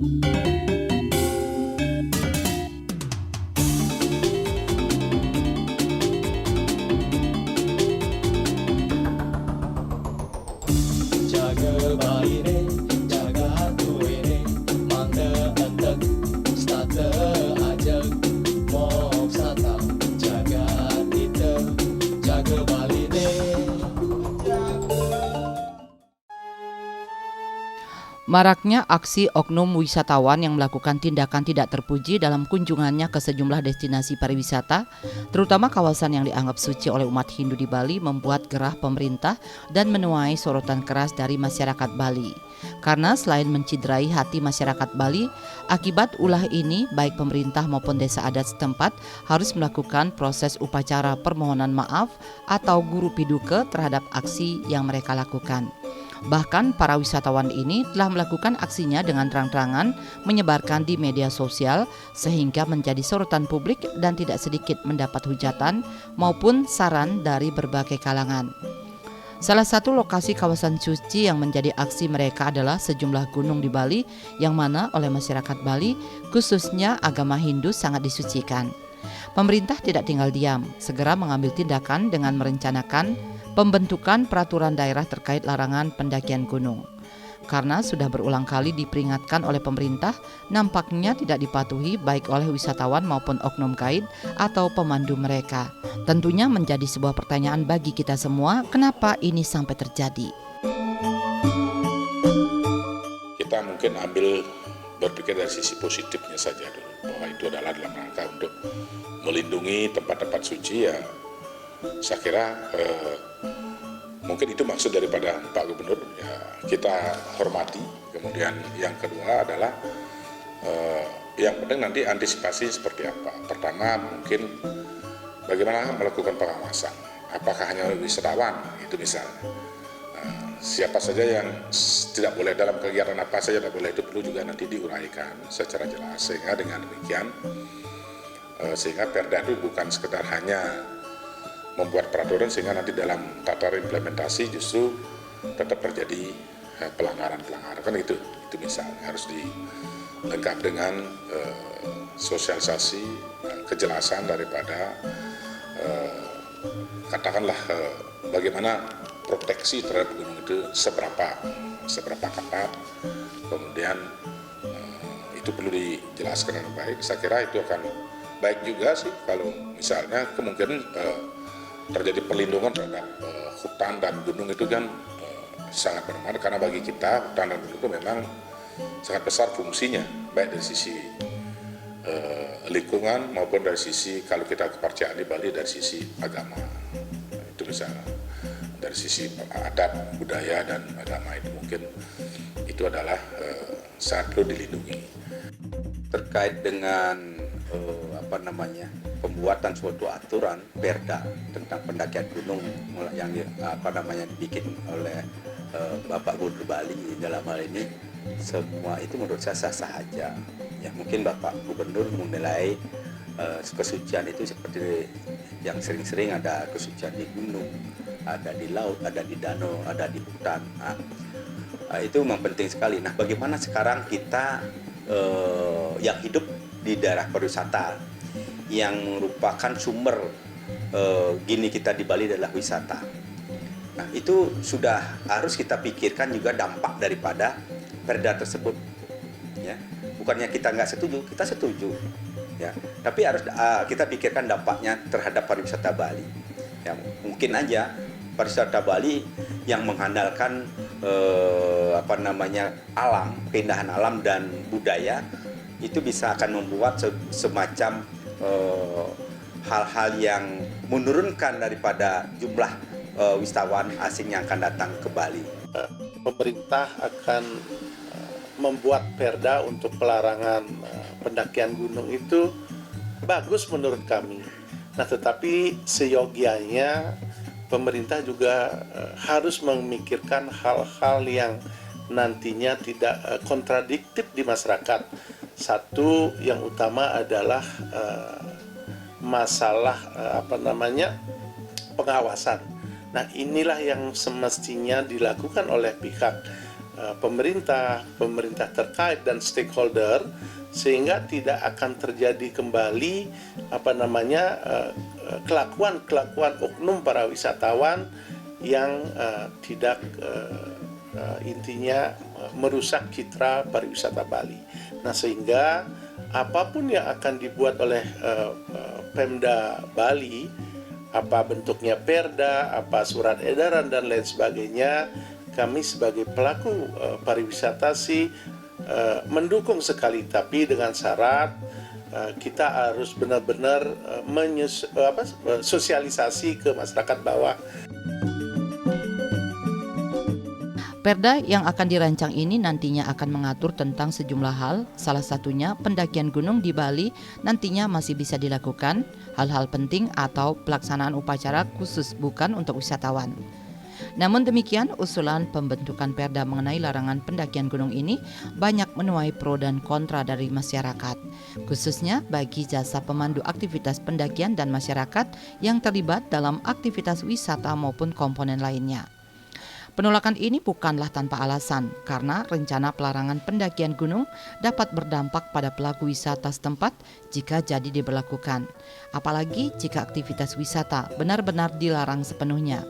Jaga baire, jaga hatuire, mangga entek, stata ajak, mok sata, jaga kita, jaga baire. Maraknya aksi oknum wisatawan yang melakukan tindakan tidak terpuji dalam kunjungannya ke sejumlah destinasi pariwisata, terutama kawasan yang dianggap suci oleh umat Hindu di Bali, membuat gerah pemerintah dan menuai sorotan keras dari masyarakat Bali. Karena selain menciderai hati masyarakat Bali, akibat ulah ini baik pemerintah maupun desa adat setempat harus melakukan proses upacara permohonan maaf atau guru piduka terhadap aksi yang mereka lakukan. Bahkan para wisatawan ini telah melakukan aksinya dengan terang-terangan menyebarkan di media sosial sehingga menjadi sorotan publik dan tidak sedikit mendapat hujatan maupun saran dari berbagai kalangan. Salah satu lokasi kawasan suci yang menjadi aksi mereka adalah sejumlah gunung di Bali yang mana oleh masyarakat Bali khususnya agama Hindu sangat disucikan. Pemerintah tidak tinggal diam, segera mengambil tindakan dengan merencanakan pembentukan peraturan daerah terkait larangan pendakian gunung. Karena sudah berulang kali diperingatkan oleh pemerintah, nampaknya tidak dipatuhi baik oleh wisatawan maupun oknum guide atau pemandu mereka. Tentunya menjadi sebuah pertanyaan bagi kita semua, kenapa ini sampai terjadi? Kita mungkin berpikir dari sisi positifnya saja dulu, bahwa itu adalah dalam rangka untuk melindungi tempat-tempat suci ya. Saya kira mungkin itu maksud daripada Pak Gubernur, ya kita hormati. Kemudian yang kedua adalah yang penting nanti antisipasi seperti apa. Pertama mungkin bagaimana melakukan pengawasan, apakah hanya wisatawan itu misalnya. Siapa saja yang tidak boleh dalam kegiatan apa saja tidak boleh, itu perlu juga nanti diuraikan secara jelas, sehingga dengan demikian sehingga Perda itu bukan sekedar hanya membuat peraturan sehingga nanti dalam tata implementasi justru tetap terjadi pelanggaran-pelanggaran, kan itu misalnya harus dilengkapi dengan sosialisasi kejelasan daripada katakanlah bagaimana proteksi terhadap gunung itu seberapa ketat, kemudian itu perlu dijelaskan dengan baik. Saya kira itu akan baik juga sih kalau misalnya kemungkinan terjadi perlindungan terhadap hutan dan gunung itu kan sangat bermanfaat, karena bagi kita hutan dan gunung itu memang sangat besar fungsinya, baik dari sisi lingkungan maupun dari sisi kalau kita kepercayaan di Bali dari sisi agama. Itu misalnya dari sisi adat, budaya dan agama itu mungkin itu adalah sangat perlu dilindungi. Terkait dengan pembuatan suatu aturan Perda tentang pendakian gunung yang dibikin oleh Bapak Gubernur Bali dalam hal ini, semua itu menurut saya sah-sah saja. Ya mungkin Bapak Gubernur menilai kesucian itu seperti yang sering-sering ada kesucian di gunung, ada di laut, ada di danau, ada di hutan. Itu memang penting sekali. Nah, bagaimana sekarang kita yang hidup di daerah pariwisata yang merupakan sumber gini kita di Bali adalah wisata. Nah, itu sudah harus kita pikirkan juga dampak daripada Perda tersebut. Ya, bukannya kita nggak setuju, kita setuju. Ya, tapi harus kita pikirkan dampaknya terhadap pariwisata Bali. Ya, mungkin aja pariwisata Bali yang mengandalkan alam, keindahan alam dan budaya itu bisa akan membuat semacam hal-hal yang menurunkan daripada jumlah wisatawan asing yang akan datang ke Bali. Pemerintah akan membuat perda untuk pelarangan pendakian gunung itu bagus menurut kami. Nah, tetapi seyogianya pemerintah juga harus memikirkan hal-hal yang nantinya tidak kontradiktif di masyarakat. Satu yang utama adalah masalah pengawasan. Nah, inilah yang semestinya dilakukan oleh pihak pemerintah terkait dan stakeholder, sehingga tidak akan terjadi kembali kelakuan oknum para wisatawan yang tidak intinya merusak citra pariwisata Bali. Nah, sehingga apapun yang akan dibuat oleh Pemda Bali, apa bentuknya perda, apa surat edaran dan lain sebagainya, kami sebagai pelaku pariwisata sih mendukung sekali, tapi dengan syarat kita harus benar-benar sosialisasi ke masyarakat bawah. Perda yang akan dirancang ini nantinya akan mengatur tentang sejumlah hal, salah satunya pendakian gunung di Bali nantinya masih bisa dilakukan, hal-hal penting atau pelaksanaan upacara khusus bukan untuk wisatawan. Namun demikian, usulan pembentukan perda mengenai larangan pendakian gunung ini banyak menuai pro dan kontra dari masyarakat, khususnya bagi jasa pemandu aktivitas pendakian dan masyarakat yang terlibat dalam aktivitas wisata maupun komponen lainnya. Penolakan ini bukanlah tanpa alasan, karena rencana pelarangan pendakian gunung dapat berdampak pada pelaku wisata setempat jika jadi diberlakukan, apalagi jika aktivitas wisata benar-benar dilarang sepenuhnya.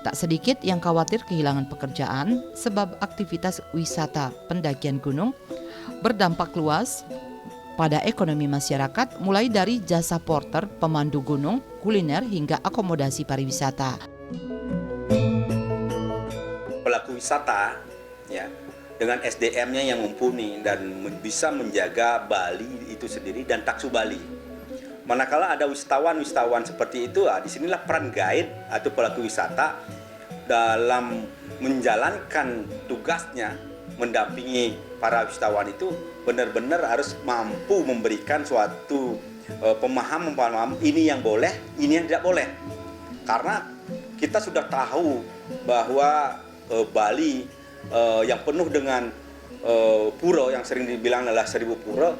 Tak sedikit yang khawatir kehilangan pekerjaan sebab aktivitas wisata pendakian gunung berdampak luas pada ekonomi masyarakat, mulai dari jasa porter, pemandu gunung, kuliner hingga akomodasi pariwisata. Pelaku wisata ya dengan SDM-nya yang mumpuni dan bisa menjaga Bali itu sendiri dan taksu Bali. Manakala ada wisatawan seperti itu, disinilah peran guide atau pelaku wisata dalam menjalankan tugasnya mendampingi para wisatawan itu benar-benar harus mampu memberikan suatu pemahaman ini yang boleh, ini yang tidak boleh. Karena kita sudah tahu bahwa Bali yang penuh dengan pura yang sering dibilang adalah 1000 pura,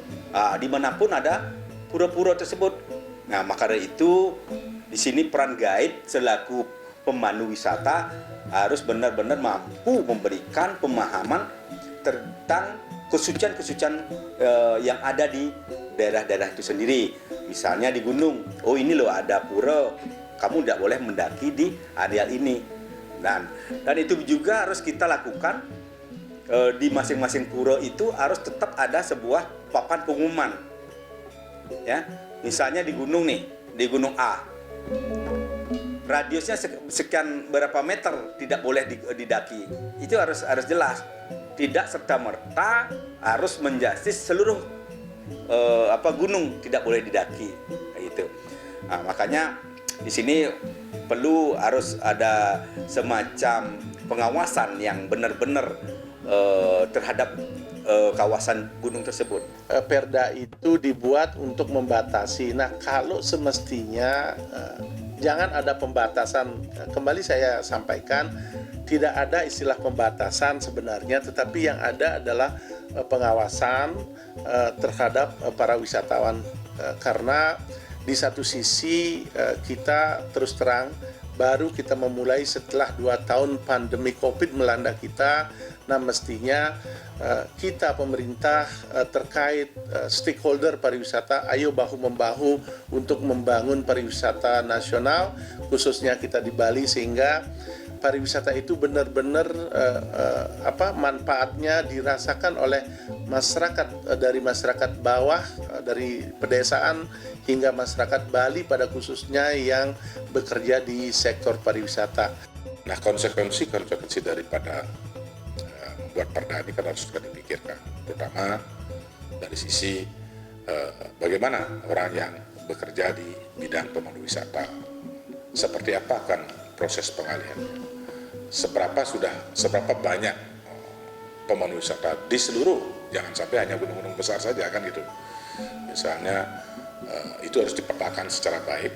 dimanapun ada pura-pura tersebut. Nah, maka dari itu di sini peran guide selaku pemandu wisata harus benar-benar mampu memberikan pemahaman tentang kesucian-kesucian yang ada di daerah-daerah itu sendiri. Misalnya di gunung, oh ini loh ada pura, kamu tidak boleh mendaki di areal ini. Dan itu juga harus kita lakukan di masing-masing pura itu harus tetap ada sebuah papan pengumuman. Ya, misalnya di gunung nih, di gunung A, radiusnya sekian berapa meter tidak boleh didaki. Itu harus jelas. Tidak serta-merta harus menjastis seluruh gunung tidak boleh didaki. Gitu. Nah, makanya di sini perlu harus ada semacam pengawasan yang benar-benar terhadap kawasan gunung tersebut. Perda itu dibuat untuk membatasi. Nah, kalau semestinya jangan ada pembatasan. Kembali saya sampaikan, tidak ada istilah pembatasan sebenarnya, tetapi yang ada adalah pengawasan terhadap para wisatawan. Karena di satu sisi kita terus terang baru kita memulai setelah 2 tahun pandemi COVID melanda kita. Nah, mestinya kita pemerintah terkait stakeholder pariwisata, ayo bahu-membahu untuk membangun pariwisata nasional, khususnya kita di Bali, sehingga pariwisata itu benar-benar manfaatnya dirasakan oleh masyarakat, dari masyarakat bawah, dari pedesaan hingga masyarakat Bali pada khususnya yang bekerja di sektor pariwisata. Nah, konsekuensi daripada membuat perda ini kan harus juga dipikirkan, terutama dari sisi bagaimana orang yang bekerja di bidang pemandu wisata, seperti apa kan proses pengalihannya, seberapa banyak pemandu wisata di seluruh, jangan sampai hanya gunung-gunung besar saja kan gitu. Misalnya itu harus dipetakan secara baik.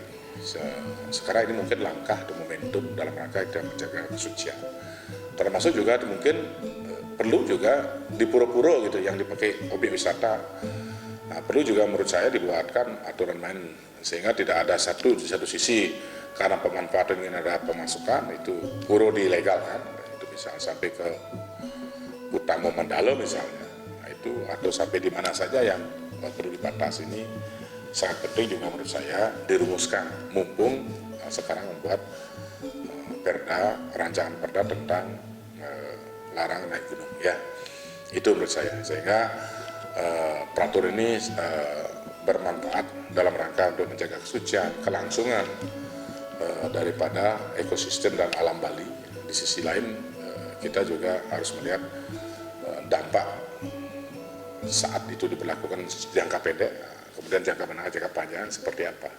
Sekarang ini mungkin langkah atau momentum dalam rangka kita menjaga kesucian. Termasuk juga mungkin perlu juga di pura-pura gitu yang dipakai objek wisata. Nah, perlu juga menurut saya dibuatkan aturan main sehingga tidak ada di satu sisi karena pemanfaatan ingin ada pemasukan itu pura dilegalkan, itu bisa sampai ke Utama Mandala misalnya, nah, itu atau sampai di mana saja yang perlu dibatasi ini sangat penting juga menurut saya dirumuskan, mumpung sekarang membuat rancangan perda tentang larangan naik gunung ya. Itu menurut saya, sehingga peraturan ini bermanfaat dalam rangka untuk menjaga kesucian, kelangsungan daripada ekosistem dan alam Bali. Di sisi lain kita juga harus melihat dampak saat itu diberlakukan jangka pendek, kemudian jangka menengah, jangka panjang seperti apa.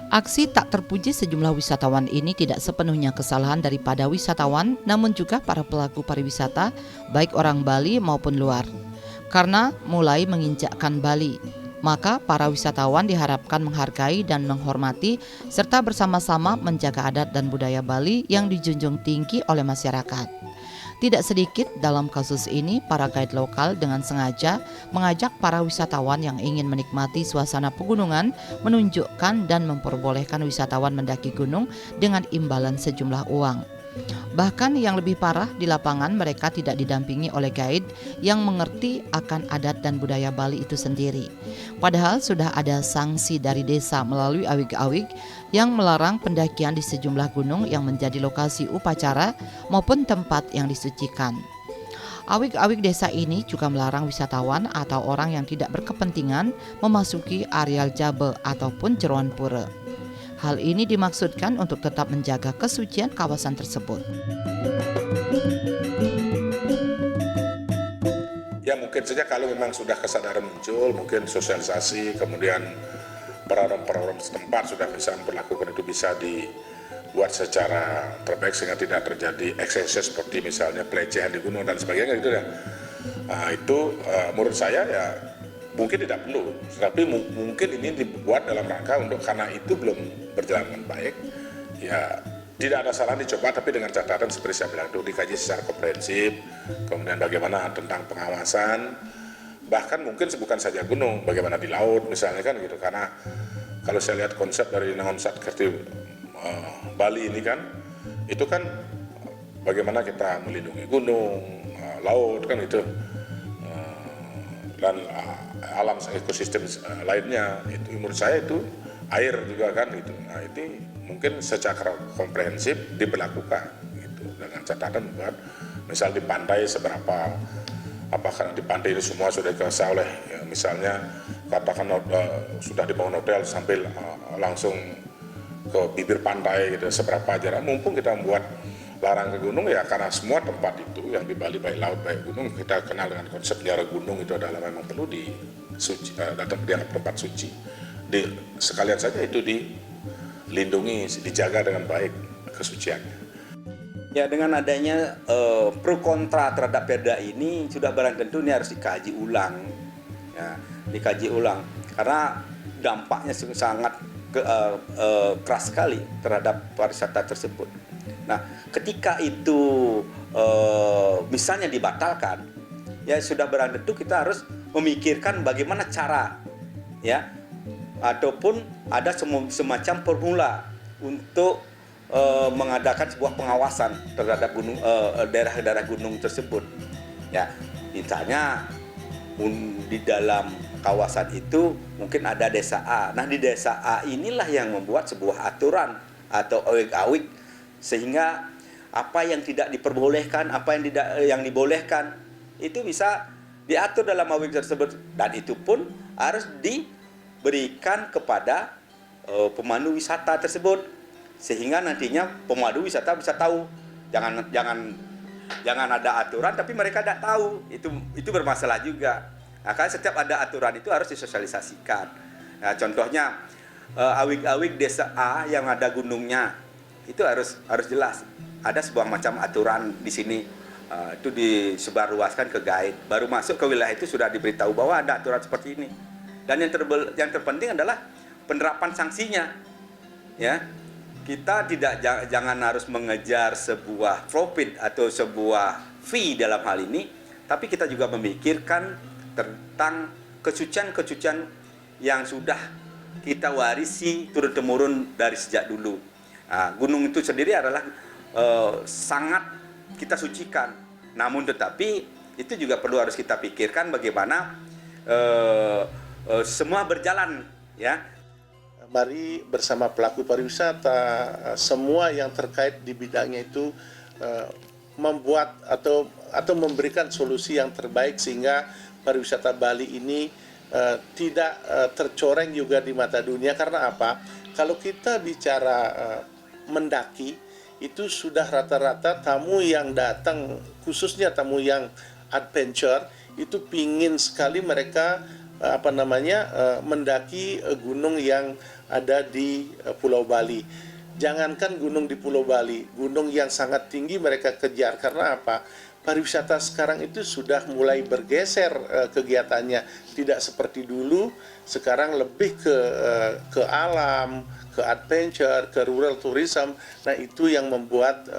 Aksi tak terpuji sejumlah wisatawan ini tidak sepenuhnya kesalahan daripada wisatawan, namun juga para pelaku pariwisata, baik orang Bali maupun luar. Karena mulai menginjakkan Bali, maka para wisatawan diharapkan menghargai dan menghormati serta bersama-sama menjaga adat dan budaya Bali yang dijunjung tinggi oleh masyarakat. Tidak sedikit dalam kasus ini, para guide lokal dengan sengaja mengajak para wisatawan yang ingin menikmati suasana pegunungan menunjukkan dan memperbolehkan wisatawan mendaki gunung dengan imbalan sejumlah uang. Bahkan yang lebih parah, di lapangan mereka tidak didampingi oleh guide yang mengerti akan adat dan budaya Bali itu sendiri. Padahal sudah ada sanksi dari desa melalui awig-awig yang melarang pendakian di sejumlah gunung yang menjadi lokasi upacara maupun tempat yang disucikan. Awig-awig desa ini juga melarang wisatawan atau orang yang tidak berkepentingan memasuki areal Jabe ataupun Jeroan Pura. Hal ini dimaksudkan untuk tetap menjaga kesucian kawasan tersebut. Ya mungkin saja kalau memang sudah kesadaran muncul, mungkin sosialisasi, kemudian program-program setempat sudah bisa memperlakukan itu, bisa dibuat secara terbaik sehingga tidak terjadi ekses seperti misalnya pelecehan di gunung dan sebagainya gitu ya. Nah, itu menurut saya ya mungkin tidak perlu, tapi mungkin ini dibuat dalam rangka untuk, karena itu belum berjalan dengan baik, ya tidak ada salah dicoba, tapi dengan catatan seperti saya bilang itu dikaji secara komprehensif, kemudian bagaimana tentang pengawasan, bahkan mungkin bukan saja gunung, bagaimana di laut misalnya kan gitu, karena kalau saya lihat konsep dari Nangon Satkerti Bali ini kan, itu kan bagaimana kita melindungi gunung, laut kan itu, dan alam ekosistem lainnya, itu menurut saya itu air juga kan gitu. Nah ini mungkin secara komprehensif diberlakukan gitu, dengan catatan buat misal di pantai seberapa, apakah di pantai ini semua sudah dikasih oleh ya, misalnya katakan sudah dibangun hotel sambil langsung ke bibir pantai gitu, seberapa jarak, mumpung kita membuat larang ke gunung ya, karena semua tempat itu yang di Bali baik laut baik gunung, kita kenal dengan konsep ziarah gunung itu adalah memang perlu datang dianggap tempat suci, sekalian saja itu dilindungi, dijaga dengan baik kesuciannya. Ya, dengan adanya pro kontra terhadap perda ini sudah barang tentu ini harus dikaji ulang, ya, dikaji ulang karena dampaknya sangat keras sekali terhadap pariwisata tersebut. Nah, ketika itu misalnya dibatalkan, ya sudah barang tentu kita harus memikirkan bagaimana cara, ya, ataupun ada semacam formula untuk mengadakan sebuah pengawasan terhadap gunung, daerah-daerah gunung tersebut. Ya, misalnya di dalam kawasan itu mungkin ada desa A. Nah, di desa A inilah yang membuat sebuah aturan atau awig-awig, sehingga apa yang tidak diperbolehkan, apa yang dibolehkan itu bisa diatur dalam awig tersebut, dan itu pun harus diberikan kepada pemandu wisata tersebut, sehingga nantinya pemandu wisata bisa tahu. Jangan ada aturan tapi mereka tidak tahu, itu bermasalah juga. Nah, karena setiap ada aturan itu harus disosialisasikan. Nah, contohnya awig-awig desa A yang ada gunungnya itu harus jelas. Ada sebuah macam aturan di sini, itu disebarluaskan ke guide. Baru masuk ke wilayah itu sudah diberitahu bahwa ada aturan seperti ini. Dan yang terpenting adalah penerapan sanksinya. Ya, kita jangan harus mengejar sebuah profit atau sebuah fee dalam hal ini, tapi kita juga memikirkan tentang kesucian-kesucian yang sudah kita warisi turun-temurun dari sejak dulu. Nah, gunung itu sendiri adalah sangat kita sucikan. Namun tetapi itu juga perlu harus kita pikirkan bagaimana semua berjalan, ya. Mari bersama pelaku pariwisata, semua yang terkait di bidangnya itu membuat atau memberikan solusi yang terbaik sehingga pariwisata Bali ini tidak tercoreng juga di mata dunia. Karena apa? Kalau kita bicara mendaki, itu sudah rata-rata tamu yang datang, khususnya tamu yang adventure, itu pingin sekali mereka mendaki gunung yang ada di Pulau Bali. Jangankan gunung di Pulau Bali, gunung yang sangat tinggi mereka kejar. Karena apa? Pariwisata sekarang itu sudah mulai bergeser kegiatannya, tidak seperti dulu. Sekarang lebih ke alam, ke adventure, ke rural tourism. Nah, itu yang membuat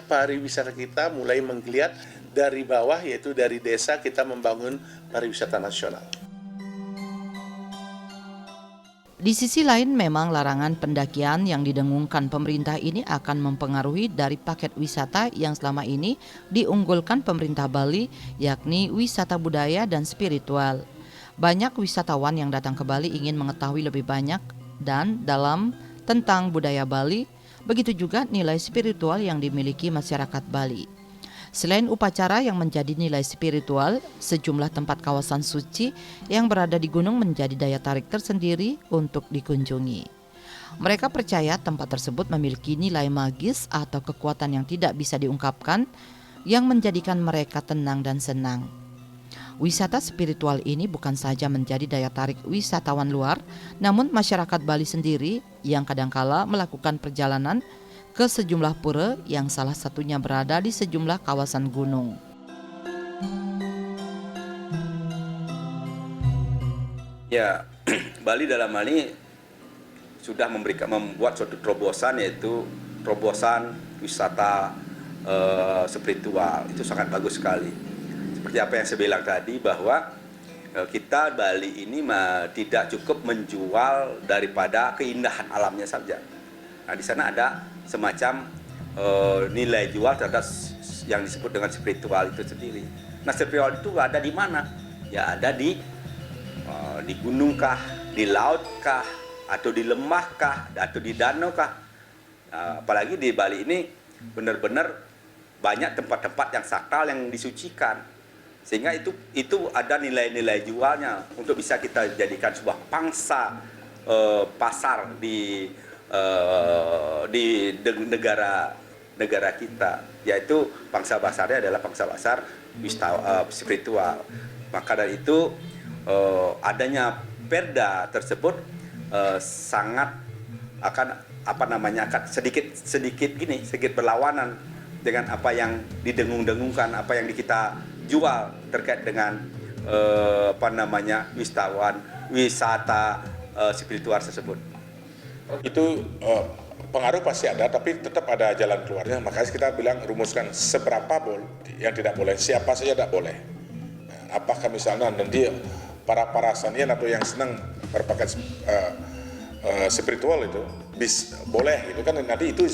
pariwisata kita mulai menggeliat dari bawah, yaitu dari desa kita membangun pariwisata nasional. Di sisi lain, memang larangan pendakian yang didengungkan pemerintah ini akan mempengaruhi dari paket wisata yang selama ini diunggulkan pemerintah Bali, yakni wisata budaya dan spiritual. Banyak wisatawan yang datang ke Bali ingin mengetahui lebih banyak dan dalam tentang budaya Bali, begitu juga nilai spiritual yang dimiliki masyarakat Bali. Selain upacara yang menjadi nilai spiritual, sejumlah tempat kawasan suci yang berada di gunung menjadi daya tarik tersendiri untuk dikunjungi. Mereka percaya tempat tersebut memiliki nilai magis atau kekuatan yang tidak bisa diungkapkan yang menjadikan mereka tenang dan senang. Wisata spiritual ini bukan saja menjadi daya tarik wisatawan luar, namun masyarakat Bali sendiri yang kadangkala melakukan perjalanan ke sejumlah pura yang salah satunya berada di sejumlah kawasan gunung. Ya, Bali dalam hal ini sudah membuat suatu terobosan, yaitu terobosan wisata spiritual. Itu sangat bagus sekali. Seperti apa yang saya bilang tadi, bahwa kita Bali ini tidak cukup menjual daripada keindahan alamnya saja. Nah, di sana ada semacam nilai jual terhadap yang disebut dengan spiritual itu sendiri. Nah, spiritual itu ada di mana? Ya ada di gunung kah, di laut kah, atau di lembah kah, atau di danau kah. Apalagi di Bali ini benar-benar banyak tempat-tempat yang sakral yang disucikan. Sehingga itu ada nilai-nilai jualnya untuk bisa kita jadikan sebuah pangsa pasar di negara kita, yaitu pangsa pasarnya adalah pangsa pasar spiritual. Maka dari itu adanya perda tersebut sangat akan sedikit berlawanan dengan apa yang didengung-dengungkan, apa yang kita jual terkait dengan wisata spiritual tersebut. Itu pengaruh pasti ada, tapi tetap ada jalan keluarnya. Makanya kita bilang rumuskan seberapa yang tidak boleh, siapa saja tidak boleh. Apakah misalnya nanti para sanian atau yang senang berpaket spiritual itu boleh gitu kan, nanti itu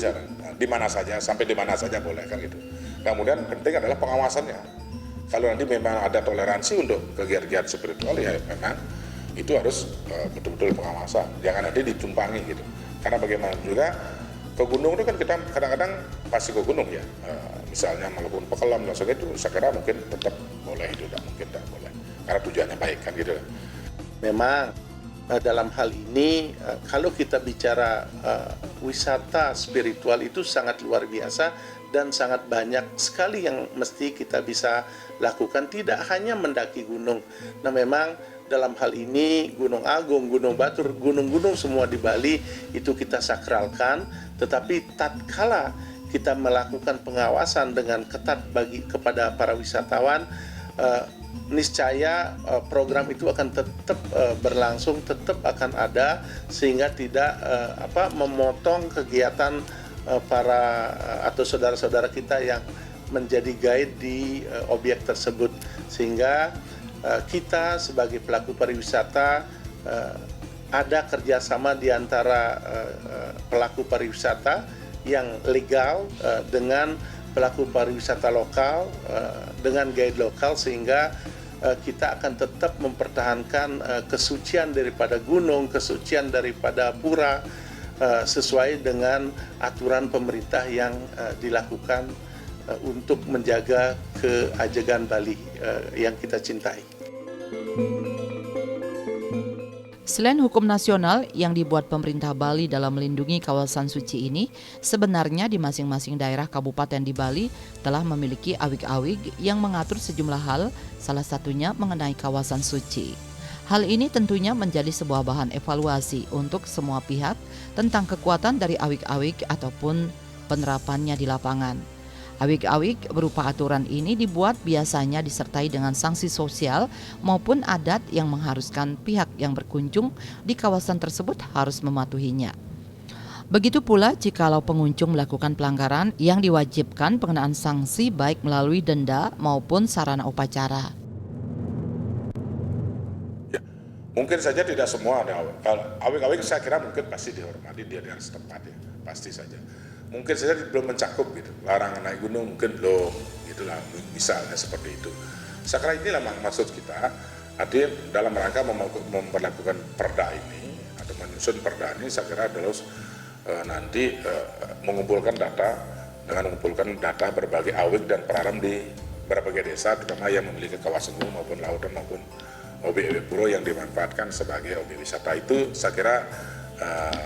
di mana saja, sampai di mana saja boleh kan gitu. Kemudian penting adalah pengawasannya. Kalau nanti memang ada toleransi untuk kegiatan spiritual, ya memang itu harus betul-betul pengawasan. Jangan nanti ditumpangi gitu. Karena bagaimana juga ke gunung itu kan kita kadang-kadang pasti ke gunung ya. Misalnya melakukan pekelam dan sebagainya, itu saya kira mungkin tetap boleh, itu tidak mungkin tidak boleh. Karena tujuannya baik kan gitu. Memang dalam hal ini kalau kita bicara wisata spiritual itu sangat luar biasa dan sangat banyak sekali yang mesti kita bisa lakukan, tidak hanya mendaki gunung. Nah, memang dalam hal ini Gunung Agung, Gunung Batur, gunung-gunung semua di Bali itu kita sakralkan, tetapi tatkala kita melakukan pengawasan dengan ketat kepada para wisatawan, niscaya program itu akan tetap berlangsung, tetap akan ada, sehingga tidak memotong kegiatan para atau saudara-saudara kita yang menjadi guide di objek tersebut. Sehingga kita sebagai pelaku pariwisata ada kerjasama di antara pelaku pariwisata yang legal dengan pelaku pariwisata lokal dengan guide lokal, sehingga kita akan tetap mempertahankan kesucian daripada gunung, kesucian daripada pura, sesuai dengan aturan pemerintah yang dilakukan untuk menjaga keajegan Bali yang kita cintai. Selain hukum nasional yang dibuat pemerintah Bali dalam melindungi kawasan suci ini, sebenarnya di masing-masing daerah kabupaten di Bali telah memiliki awig-awig yang mengatur sejumlah hal, salah satunya mengenai kawasan suci. Hal ini tentunya menjadi sebuah bahan evaluasi untuk semua pihak tentang kekuatan dari awig-awig ataupun penerapannya di lapangan. Awig-awig berupa aturan ini dibuat biasanya disertai dengan sanksi sosial maupun adat yang mengharuskan pihak yang berkunjung di kawasan tersebut harus mematuhinya. Begitu pula jikalau pengunjung melakukan pelanggaran yang diwajibkan pengenaan sanksi baik melalui denda maupun sarana upacara. Ya, mungkin saja tidak semua ada awig-awig, saya kira mungkin pasti dihormati di daerah setempat ya, pasti saja. Mungkin saja belum mencakup gitu, larangan naik gunung mungkin belum, itulah misalnya seperti itu. Saya kira inilah maksud kita hadir dalam rangka memperlakukan perda ini atau menyusun perda ini. Saya kira adalah nanti mengumpulkan data berbagai awig dan praram di berbagai desa, terutama yang memiliki kawasan gunung maupun lautan maupun objek-objek pura yang dimanfaatkan sebagai objek wisata. Itu saya kira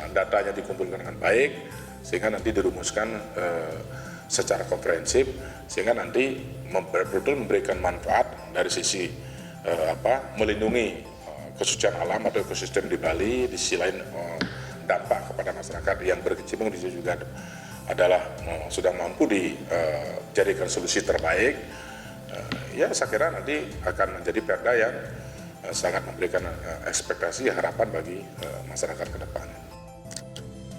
datanya dikumpulkan dengan baik, sehingga nanti dirumuskan secara komprehensif, sehingga nanti betul memberikan manfaat dari sisi melindungi kesucian alam atau ekosistem di Bali, di sisi lain dampak kepada masyarakat yang berkecimpung di situ juga adalah sudah mampu dijadikan solusi terbaik. Ya saya kira nanti akan menjadi perda yang sangat memberikan ekspektasi harapan bagi masyarakat ke depan.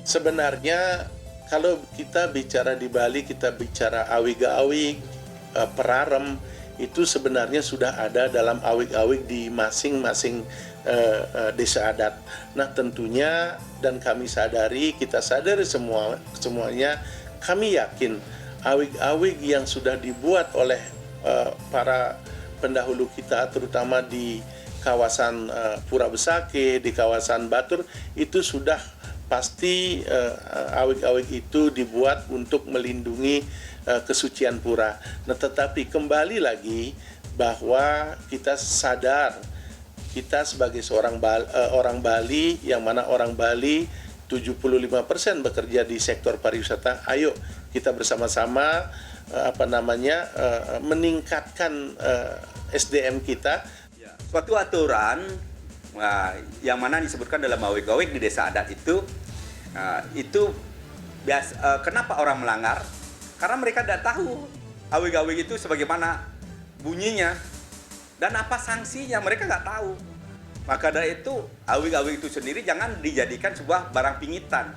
Sebenarnya kalau kita bicara di Bali, kita bicara awig-awig, perarem, itu sebenarnya sudah ada dalam awig-awig di masing-masing desa adat. Nah tentunya, dan kami sadari, kita sadari semuanya, kami yakin awig-awig yang sudah dibuat oleh para pendahulu kita, terutama di kawasan Pura Besake, di kawasan Batur, itu sudah pasti awig-awig itu dibuat untuk melindungi kesucian pura. Nah, tetapi kembali lagi bahwa kita sadar, kita sebagai seorang orang Bali, yang mana orang Bali 75% bekerja di sektor pariwisata. Ayo kita bersama-sama meningkatkan SDM kita. Suatu aturan yang mana disebutkan dalam awig-awig di desa adat itu kenapa orang melanggar? Karena mereka tidak tahu awig-awig itu sebagaimana bunyinya dan apa sanksinya, mereka nggak tahu. Maka dari itu awig-awig itu sendiri jangan dijadikan sebuah barang pingitan,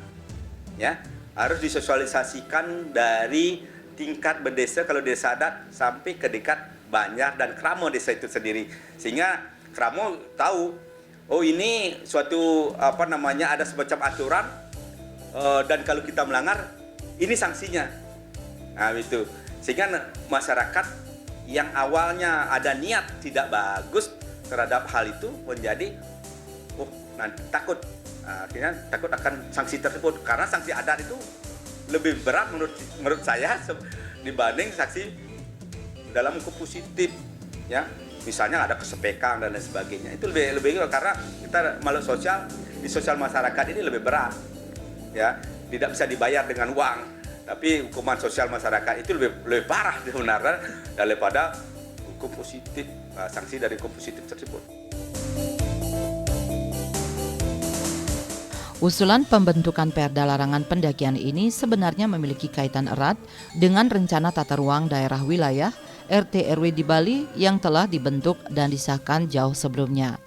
ya, harus disosialisasikan dari tingkat berdesa, kalau desa adat sampai ke dekat Banjar dan Kramo desa itu sendiri, sehingga Kramo tahu, oh ini suatu ada semacam aturan dan kalau kita melanggar ini sanksinya. Nah itu, sehingga masyarakat yang awalnya ada niat tidak bagus terhadap hal itu menjadi nanti takut, akhirnya takut akan sanksi tersebut, karena sanksi adat itu lebih berat menurut saya dibanding sanksi dalam hukum positif, ya. Misalnya ada kesepekan dan lain sebagainya, itu lebih karena kita makhluk sosial, di sosial masyarakat ini lebih berat, ya, tidak bisa dibayar dengan uang, tapi hukuman sosial masyarakat itu lebih parah sebenarnya daripada hukum positif, sanksi dari hukum positif tersebut. Usulan pembentukan perda larangan pendakian ini sebenarnya memiliki kaitan erat dengan rencana tata ruang daerah wilayah RT RW di Bali yang telah dibentuk dan disahkan jauh sebelumnya.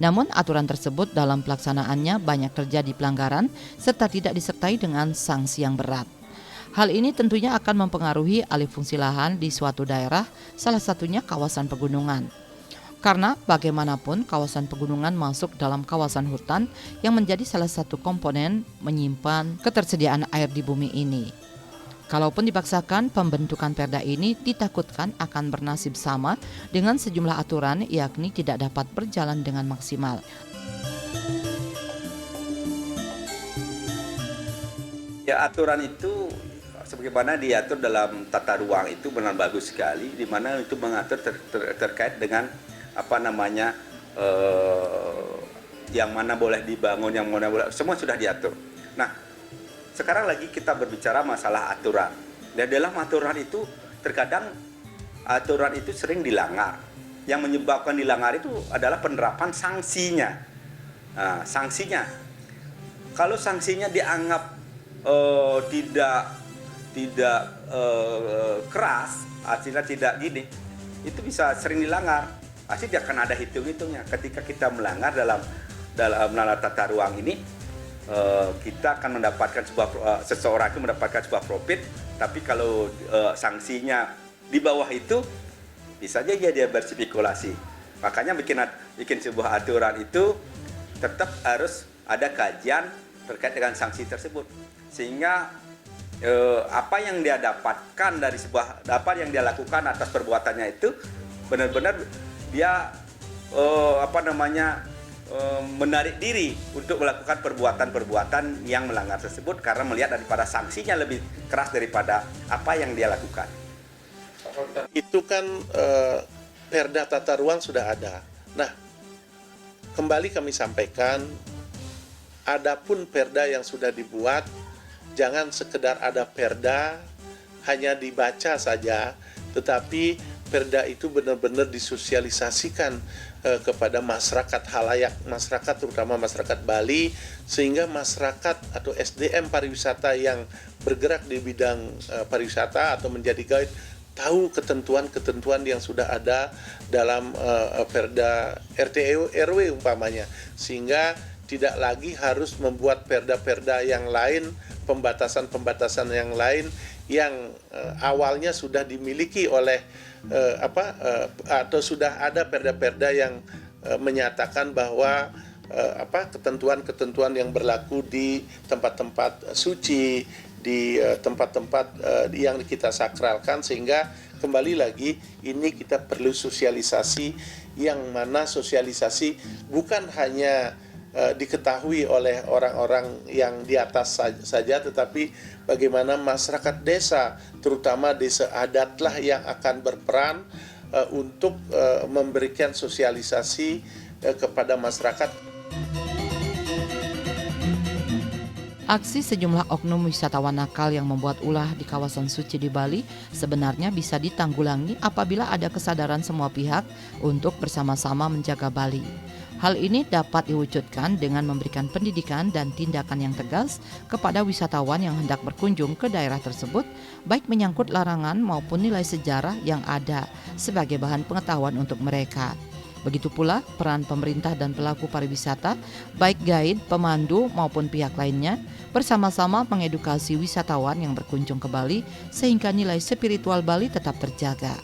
Namun aturan tersebut dalam pelaksanaannya banyak terjadi pelanggaran serta tidak disertai dengan sanksi yang berat. Hal ini tentunya akan mempengaruhi alih fungsi lahan di suatu daerah, salah satunya kawasan pegunungan. Karena bagaimanapun kawasan pegunungan masuk dalam kawasan hutan yang menjadi salah satu komponen menyimpan ketersediaan air di bumi ini. Kalaupun dipaksakan, pembentukan perda ini ditakutkan akan bernasib sama dengan sejumlah aturan, yakni tidak dapat berjalan dengan maksimal. Ya, aturan itu sebagaimana diatur dalam tata ruang itu benar bagus sekali, di mana itu mengatur terkait dengan yang mana boleh dibangun, yang mana boleh, semua sudah diatur. Nah, sekarang lagi kita berbicara masalah aturan. Dan dalam aturan itu terkadang aturan itu sering dilanggar. Yang menyebabkan dilanggar itu adalah penerapan sanksinya. Nah, sanksinya, kalau sanksinya dianggap tidak keras, artinya tidak gini, itu bisa sering dilanggar. Pasti akan ada hitung-hitungnya. Ketika kita melanggar dalam tata ruang ini, kita akan mendapatkan seseorang itu mendapatkan sebuah profit, tapi kalau sanksinya di bawah itu bisa saja dia berspekulasi. Makanya bikin sebuah aturan itu tetap harus ada kajian terkait dengan sanksi tersebut, sehingga apa yang dia dapatkan dari apa yang dia lakukan atas perbuatannya itu benar-benar dia menarik diri untuk melakukan perbuatan-perbuatan yang melanggar tersebut, karena melihat daripada sanksinya lebih keras daripada apa yang dia lakukan. Itu kan perda tata ruang sudah ada. Nah, kembali kami sampaikan, adapun perda yang sudah dibuat, jangan sekedar ada perda hanya dibaca saja, tetapi perda itu benar-benar disosialisasikan kepada masyarakat halayak, masyarakat terutama masyarakat Bali, sehingga masyarakat atau SDM pariwisata yang bergerak di bidang pariwisata atau menjadi guide tahu ketentuan-ketentuan yang sudah ada dalam perda RT RW umpamanya, sehingga tidak lagi harus membuat perda-perda yang lain, pembatasan-pembatasan yang lain yang awalnya sudah dimiliki oleh atau sudah ada perda-perda yang menyatakan bahwa ketentuan-ketentuan yang berlaku di tempat-tempat suci, di tempat-tempat yang kita sakralkan, sehingga kembali lagi ini kita perlu sosialisasi, yang mana sosialisasi bukan hanya diketahui oleh orang-orang yang di atas saja, tetapi bagaimana masyarakat desa, terutama desa adatlah yang akan berperan untuk memberikan sosialisasi kepada masyarakat. Aksi sejumlah oknum wisatawan nakal yang membuat ulah di kawasan suci di Bali sebenarnya bisa ditanggulangi apabila ada kesadaran semua pihak untuk bersama-sama menjaga Bali. Hal ini dapat diwujudkan dengan memberikan pendidikan dan tindakan yang tegas kepada wisatawan yang hendak berkunjung ke daerah tersebut, baik menyangkut larangan maupun nilai sejarah yang ada sebagai bahan pengetahuan untuk mereka. Begitu pula peran pemerintah dan pelaku pariwisata, baik guide, pemandu maupun pihak lainnya, bersama-sama mengedukasi wisatawan yang berkunjung ke Bali sehingga nilai spiritual Bali tetap terjaga.